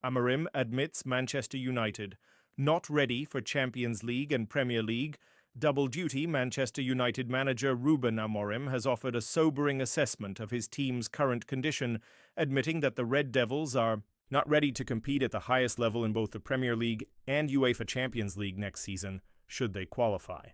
Amorim admits Manchester United not ready for Champions League and Premier League. Double-duty Manchester United manager Rúben Amorim has offered a sobering assessment of his team's current condition, admitting that the Red Devils are not ready to compete at the highest level in both the Premier League and UEFA Champions League next season, should they qualify.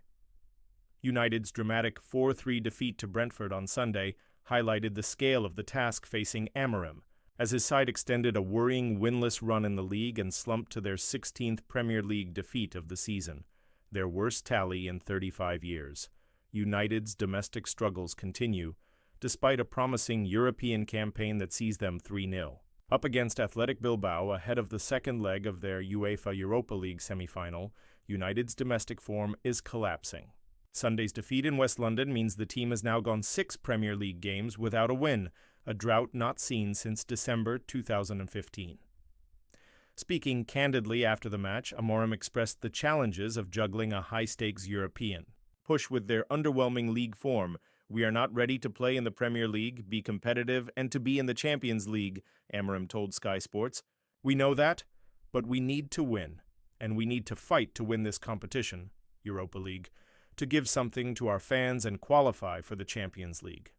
United's dramatic 4-3 defeat to Brentford on Sunday highlighted the scale of the task facing Amorim, as his side extended a worrying winless run in the league and slumped to their 16th Premier League defeat of the season, their worst tally in 35 years. United's domestic struggles continue, despite a promising European campaign that sees them 3-0. Up against Athletic Bilbao ahead of the second leg of their UEFA Europa League semi-final, United's domestic form is collapsing. Sunday's defeat in West London means the team has now gone 6 Premier League games without a win, a drought not seen since December 2015. Speaking candidly after the match, Amorim expressed the challenges of juggling a high-stakes European push with their underwhelming league form. "We are not ready to play in the Premier League, be competitive, and to be in the Champions League," Amorim told Sky Sports. "We know that, but we need to win, and we need to fight to win this competition, Europa League, to give something to our fans and qualify for the Champions League."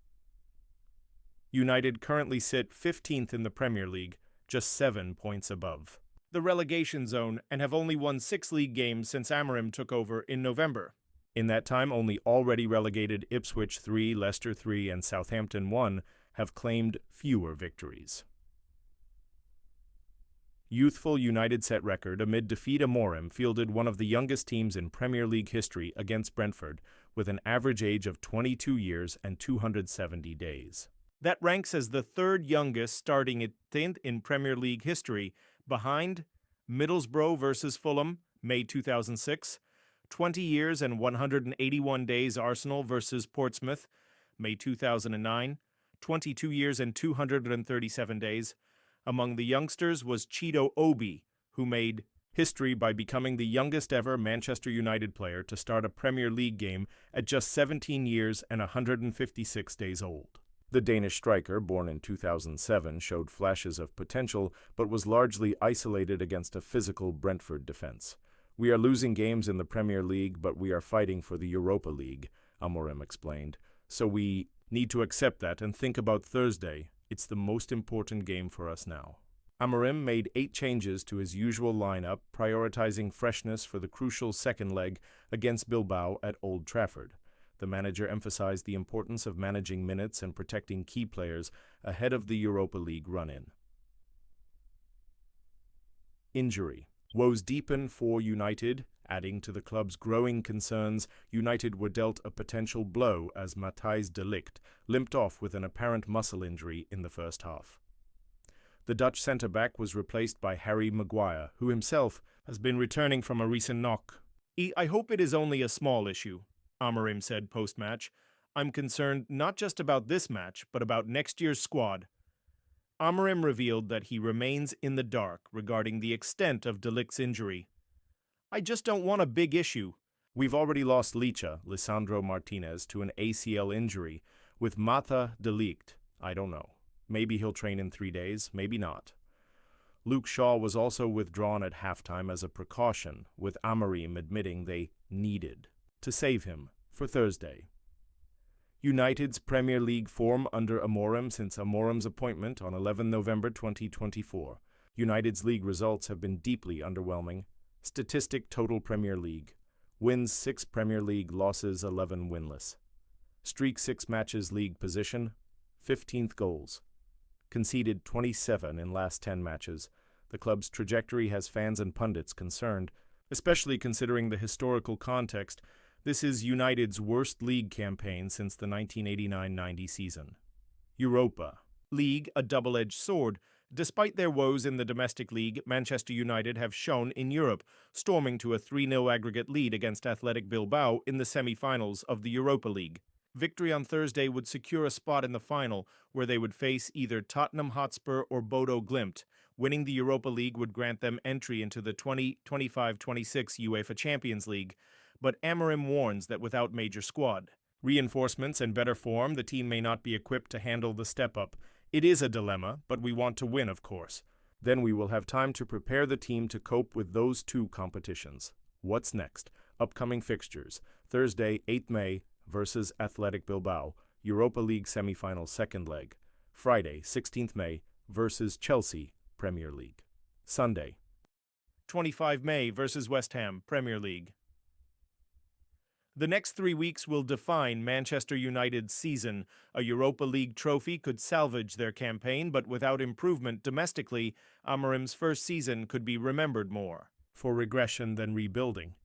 United currently sit 15th in the Premier League, just 7 points above the relegation zone, and have only won 6 league games since Amorim took over in November. In that time, only already relegated Ipswich 3, Leicester 3, and Southampton 1 have claimed fewer victories. Youthful United set record amid defeat. Amorim fielded one of the youngest teams in Premier League history against Brentford, with an average age of 22 years and 270 days. That ranks as the third youngest starting at 10th in Premier League history, behind Middlesbrough versus Fulham, May 2006, 20 years and 181 days Arsenal versus Portsmouth, May 2009, 22 years and 237 days. Among the youngsters was Chido Obi, who made history by becoming the youngest ever Manchester United player to start a Premier League game at just 17 years and 156 days old. The Danish striker, born in 2007, showed flashes of potential but was largely isolated against a physical Brentford defense. "We are losing games in the Premier League, but we are fighting for the Europa League," Amorim explained. "So we need to accept that and think about Thursday. It's the most important game for us now." Amorim made 8 changes to his usual lineup, prioritizing freshness for the crucial second leg against Bilbao at Old Trafford. The manager emphasized the importance of managing minutes and protecting key players ahead of the Europa League run-in. Injury woes deepen for United. Adding to the club's growing concerns, United were dealt a potential blow as Matthijs de Ligt limped off with an apparent muscle injury in the first half. The Dutch centre-back was replaced by Harry Maguire, who himself has been returning from a recent knock. "I hope it is only a small issue," Amorim said post-match. "I'm concerned not just about this match, but about next year's squad." Amorim revealed that he remains in the dark regarding the extent of De Ligt's injury. "I just don't want a big issue. We've already lost Lisandro Martinez, to an ACL injury. With Matthijs de Ligt, I don't know. Maybe he'll train in 3 days, maybe not." Luke Shaw was also withdrawn at halftime as a precaution, with Amorim admitting they needed to save him for Thursday. United's Premier League form under Amorim since Amorim's appointment on 11 November 2024. United's league results have been deeply underwhelming. Statistic total Premier League. Wins 6 Premier League, losses 11 winless. Streak 6 matches league position, 15th goals. Conceded 27 in last 10 matches. The club's trajectory has fans and pundits concerned, especially considering the historical context. This is United's worst league campaign since the 1989-90 season. Europa League, a double-edged sword. Despite their woes in the domestic league, Manchester United have shown in Europe, storming to a 3-0 aggregate lead against Athletic Bilbao in the semi-finals of the Europa League. Victory on Thursday would secure a spot in the final, where they would face either Tottenham Hotspur or Bodo Glimt. Winning the Europa League would grant them entry into the 2025-26 UEFA Champions League. But Amorim warns that without major squad reinforcements and better form, the team may not be equipped to handle the step-up. "It is a dilemma, but we want to win, of course. Then we will have time to prepare the team to cope with those two competitions. What's next? Upcoming fixtures. Thursday, 8th May versus Athletic Bilbao, Europa League semi-final second leg. Friday, 16th May versus Chelsea, Premier League. Sunday, 25 May versus West Ham, Premier League. The next 3 weeks will define Manchester United's season. A Europa League trophy could salvage their campaign, but without improvement domestically, Amorim's first season could be remembered more for regression than rebuilding.